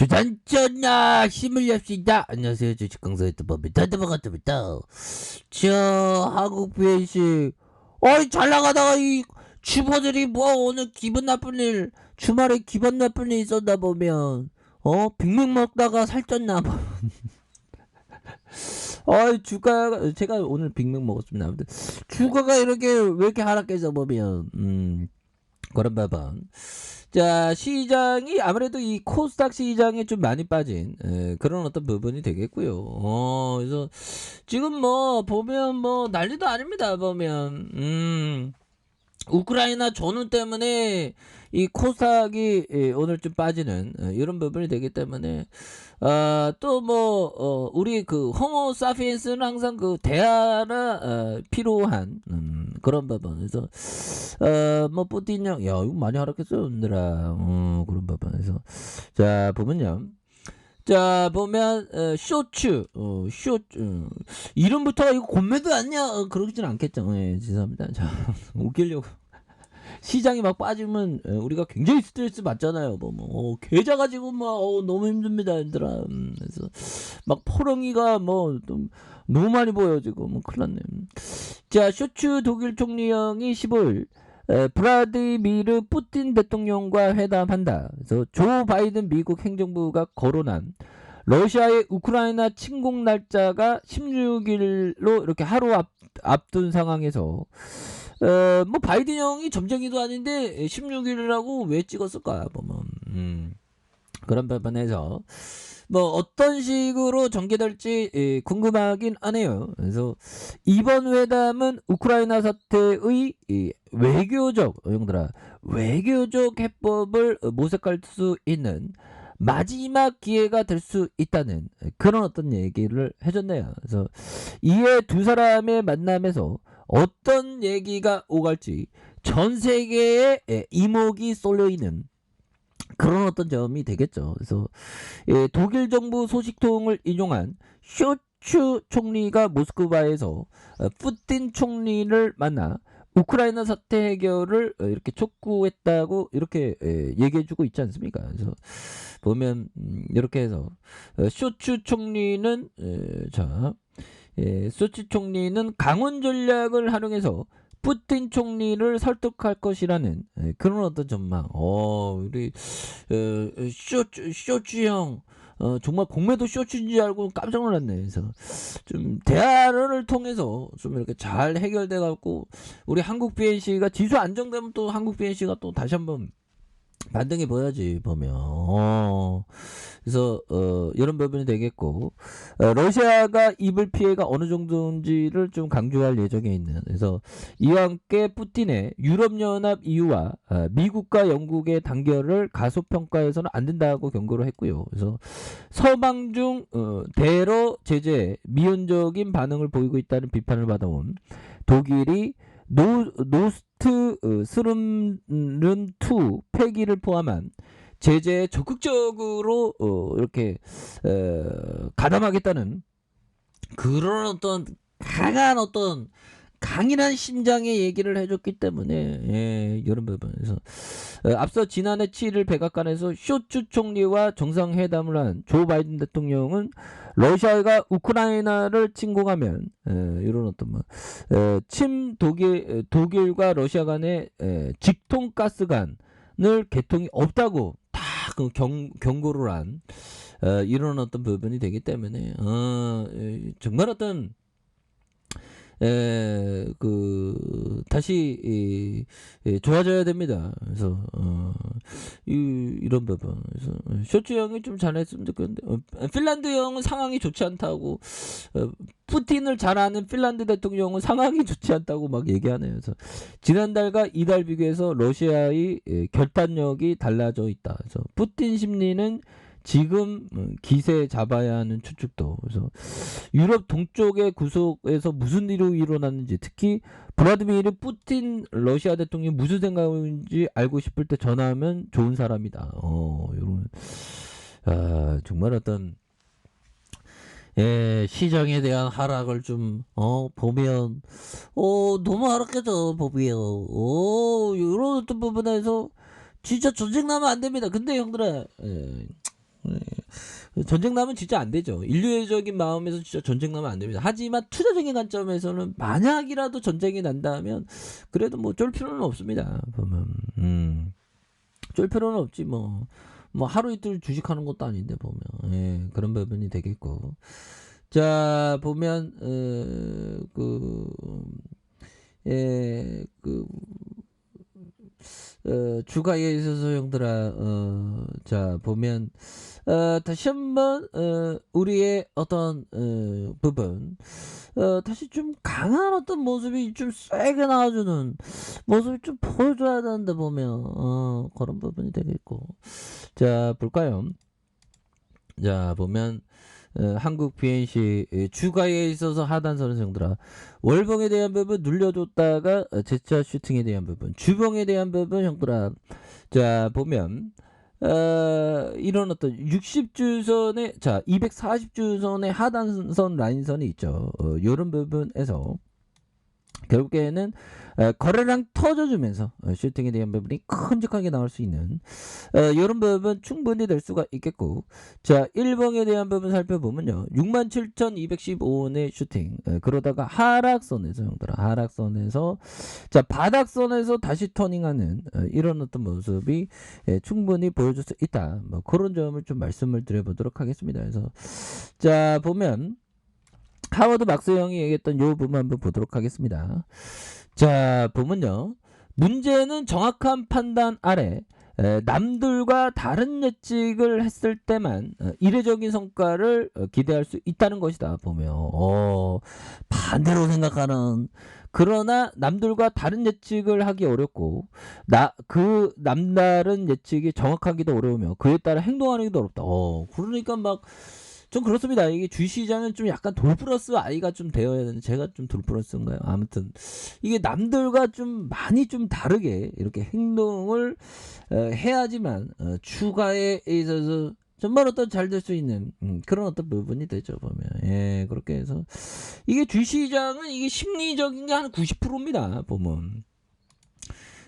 주단전야 힘을 냅시다. 안녕하세요, 주식강사 유튜버입니다. 반갑습니다. 저 한국 BNC 어이 잘 나가다가 이 주부들이 뭐 오늘 기분 나쁜 일, 주말에 기분 나쁜 일 있었나 보면 빅맥 먹다가 살쪘나 봐. 주가가 제가 오늘 빅맥 먹었습니다. 아무튼 주가가 이렇게 왜 이렇게 하락해서 보면 그런 부분. 자, 시장이 아무래도 이 코스닥 시장에 좀 많이 빠진 그런 어떤 부분이 되겠고요. 그래서 지금 뭐 보면 뭐 난리도 아닙니다. 보면 우크라이나 전후 때문에 이 코스닥이 오늘 좀 빠지는 이런 부분이 되기 때문에 또 뭐 우리 그 호모 사피엔스는 항상 그 대화가 필요한 그런 부분에서 뭐 푸틴 형, 야 이거 많이 하락했어요 오늘아. 그런 부분에서 자 보면요. 자 보면 쇼츠 이름부터 이거 곤매도 아니야 그러진 않겠죠. 예, 죄송합니다. 자 웃기려고 시장이 막 빠지면 우리가 굉장히 스트레스 받잖아요. 계좌 가지고 막 너무 힘듭니다, 얘들아. 그래서 막 포렁이가 뭐 좀 너무 많이 보여 지금. 뭐 큰일 났네. 자, 쇼츠 독일 총리형이 15일 브라디미르 푸틴 대통령과 회담한다. 그래서 조 바이든 미국 행정부가 거론한 러시아의 우크라이나 침공 날짜가 16일로 이렇게 하루 앞둔 상황에서 뭐 바이든 형이 점쟁이도 아닌데 16일이라고 왜 찍었을까 보면 그런 부분에서 뭐 어떤 식으로 전개될지 궁금하긴 하네요. 그래서 이번 회담은 우크라이나 사태의 외교적 형들아 외교적 해법을 모색할 수 있는 마지막 기회가 될 수 있다는 그런 어떤 얘기를 해줬네요. 그래서 이에 두 사람의 만남에서 어떤 얘기가 오갈지 전 세계에 이목이 쏠려 있는 그런 어떤 점이 되겠죠. 그래서 독일 정부 소식통을 인용한 쇼츠 총리가 모스크바에서 푸틴 총리를 만나 우크라이나 사태 해결을 이렇게 촉구했다고 이렇게 얘기해주고 있지 않습니까? 그래서 보면 이렇게 해서 쇼츠 총리는 쇼츠 총리는 강원 전략을 활용해서 푸틴 총리를 설득할 것이라는 그런 어떤 전망. 우리 쇼츠 형 정말 공매도 쇼츠인지 알고 깜짝 놀랐네. 그래서 좀 대화를 통해서 좀 이렇게 잘 해결돼 갖고 우리 한국 BNC가 지수 안정되면 또 한국 BNC가 또 다시 한번 반등이 보여야지 보면. 그래서 이런 부분이 되겠고 러시아가 입을 피해가 어느 정도인지를 좀 강조할 예정에 있는. 그래서 이와 함께 푸틴의 유럽연합 EU와 미국과 영국의 단결을 가소평가해서는 안 된다고 경고를 했고요. 그래서 서방 중 대러 제재에 미온적인 반응을 보이고 있다는 비판을 받아온 독일이 노스트 스름른2 폐기를 포함한 제재에 적극적으로 이렇게 가담하겠다는 그런 어떤 강한 어떤 강인한 심장의 얘기를 해줬기 때문에 이런 부분에서 앞서 지난해 7일 백악관에서 쇼츠 총리와 정상회담을 한 조 바이든 대통령은 러시아가 우크라이나를 침공하면 이런 어떤 독일과 러시아 간의 직통가스관을 개통이 없다고 다 그 경고를 한 이런 어떤 부분이 되기 때문에 정말 어떤 다시 좋아져야 됩니다. 그래서 이런 부분. 그래서 쇼츠 형이 좀 잘했으면 좋겠는데 핀란드 형은 상황이 좋지 않다고 푸틴을 잘 아는 핀란드 대통령은 상황이 좋지 않다고 막 얘기하네요. 그래서 지난달과 이달 비교해서 러시아의 결단력이 달라져 있다. 그래서 푸틴 심리는 지금 기세 잡아야 하는 추측도. 그래서 유럽 동쪽의 구석에서 무슨 일이 일어났는지, 특히 블라디미르 푸틴 러시아 대통령이 무슨 생각인지 알고 싶을 때 전화하면 좋은 사람이다. 이런 정말 어떤 시장에 대한 하락을 좀 보면 너무 하락해져 보면 이런 어떤 부분에서 진짜 전쟁 나면 안 됩니다. 근데 형들아 전쟁 나면 진짜 안 되죠. 인류애적인 마음에서 진짜 전쟁 나면 안 됩니다. 하지만 투자적인 관점에서는 만약이라도 전쟁이 난다면 그래도 뭐 쫄 필요는 없습니다. 보면 쫄 필요는 없지 뭐. 뭐 하루 이틀 주식하는 것도 아닌데 보면 그런 부분이 되겠고. 자 보면 주가에 있어서 형들아 자 보면 다시 한번 우리의 어떤 부분 다시 좀 강한 어떤 모습이 좀 세게 나와주는 모습이 좀 보여줘야 되는데 보면 그런 부분이 되겠고. 자 볼까요? 자 보면 한국 BNC 주가에 있어서 하단선을 형들아 월봉에 대한 부분 눌려줬다가 재차 슈팅에 대한 부분 주봉에 대한 부분 형들아 자 보면 이런 어떤 60주선의 자 240주선의 하단선 라인선이 있죠. 요런 부분에서 결국에는 거래량 터져주면서 슈팅에 대한 부분이 큼직하게 나올 수 있는 이런 부분 충분히 될 수가 있겠고. 자 1봉에 대한 부분 살펴보면요 67,215원의 슈팅 그러다가 하락선에서 형들아 하락선에서 자 바닥선에서 다시 터닝하는 이런 어떤 모습이 충분히 보여줄 수 있다. 뭐 그런 점을 좀 말씀을 드려보도록 하겠습니다. 그래서 자 보면 하워드 막스 형이 얘기했던 요 부분 한번 보도록 하겠습니다. 자 보면요 문제는 정확한 판단 아래 남들과 다른 예측을 했을 때만 이례적인 성과를 기대할 수 있다는 것이다. 보면 반대로 생각하는 그러나 남들과 다른 예측을 하기 어렵고 그 남다른 예측이 정확하기도 어려우며 그에 따라 행동하기도 어렵다. 그러니까 막 좀 그렇습니다. 이게 주식시장은 좀 약간 돌플러스 아이가 좀 되어야 되는데 제가 좀 돌플러스인가요? 아무튼 이게 남들과 좀 많이 좀 다르게 이렇게 행동을 해야지만 추가에 있어서 정말 어떤 잘 될 수 있는 그런 어떤 부분이 되죠. 보면 그렇게 해서 이게 주식시장은 이게 심리적인 게 한 90%입니다. 보면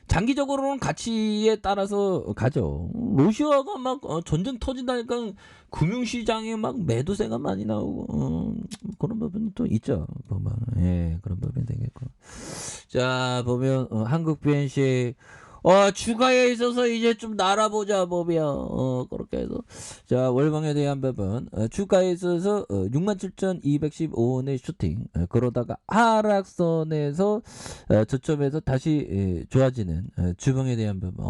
장기적으로는 가치에 따라서 가죠. 러시아가 막 전쟁 터진다니까 금융시장에 막 매도세가 많이 나오고 그런 부분이 또 있죠. 보면 그런 부분이 되겠고. 자 보면 한국 BNC 주가에 있어서 이제 좀 날아보자 보면 그렇게 해서 자 월봉에 대한 부분 주가에 있어서 67,215원의 슈팅 그러다가 하락선에서 저점에서 다시 좋아지는 주봉에 대한 부분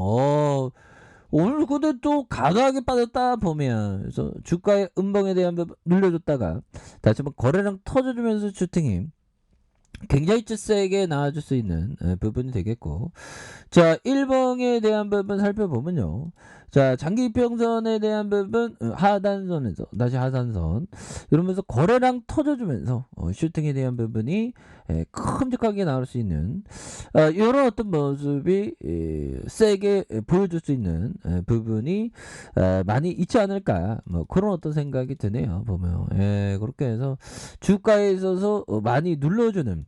오늘 근데 또 강하게 빠졌다 보면 그래서 주가의 음봉에 대한 부분 눌려줬다가 다시 한번 거래량 터져주면서 슈팅이 굉장히 세게 나와줄 수 있는 부분이 되겠고. 자 1봉에 대한 부분 살펴보면요 자 장기평선에 대한 부분 하단선에서 다시 하단선 이러면서 거래량 터져주면서 슈팅에 대한 부분이 큼직하게 나올 수 있는 이런 어떤 모습이 세게 보여줄 수 있는 부분이 많이 있지 않을까 뭐 그런 어떤 생각이 드네요. 보면 그렇게 해서 주가에 있어서 많이 눌러주는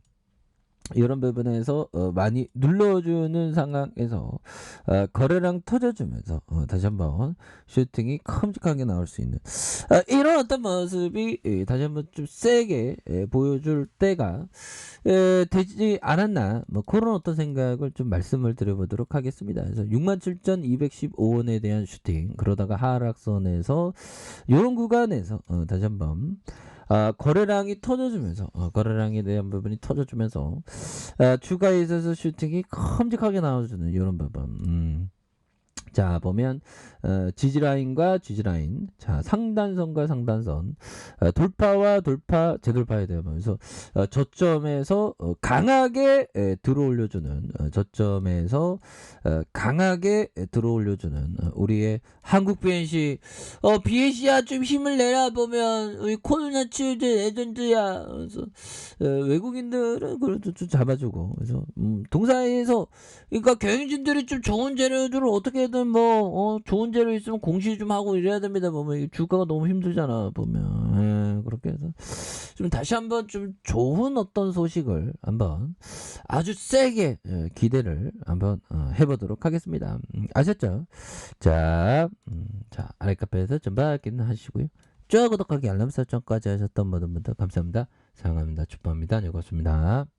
이런 부분에서 많이 눌러주는 상황에서 거래량 터져주면서 다시 한번 슈팅이 큼직하게 나올 수 있는 이런 어떤 모습이 다시 한번 좀 세게 보여줄 때가 되지 않았나 뭐 그런 어떤 생각을 좀 말씀을 드려보도록 하겠습니다. 그래서 67,215원에 대한 슈팅 그러다가 하락선에서 이런 구간에서 다시 한번 거래량이 터져주면서 거래량에 대한 부분이 터져주면서 주가에 있어서 슈팅이 큼직하게 나와주는 이런 부분 자 보면 지지라인과 지지라인 자 상단선과 상단선 돌파와 돌파 재돌파에 대하면서 저점에서 강하게 들어올려주는 저점에서 강하게 들어올려주는 우리의 한국 BNC BNC야 좀 힘을 내라 보면 우리 코로나 치유제 레전드야 그래서 외국인들은 그래도 좀 잡아주고 그래서 동사에서 그러니까 경영진들이 좀 좋은 재료들을 어떻게든 뭐 좋은 재료 있으면 공시 좀 하고 이래야 됩니다. 보면 주가가 너무 힘들잖아 보면 그렇게 해서 좀 다시 한번 좀 좋은 어떤 소식을 한번 아주 세게 기대를 한번 해보도록 하겠습니다. 아셨죠? 자, 자 아랫카페에서 전박기는 하시고요. 좋아요, 구독하기, 알람 설정까지 하셨던 모든 분들 감사합니다. 사랑합니다. 축복합니다. 즐거웠습니다.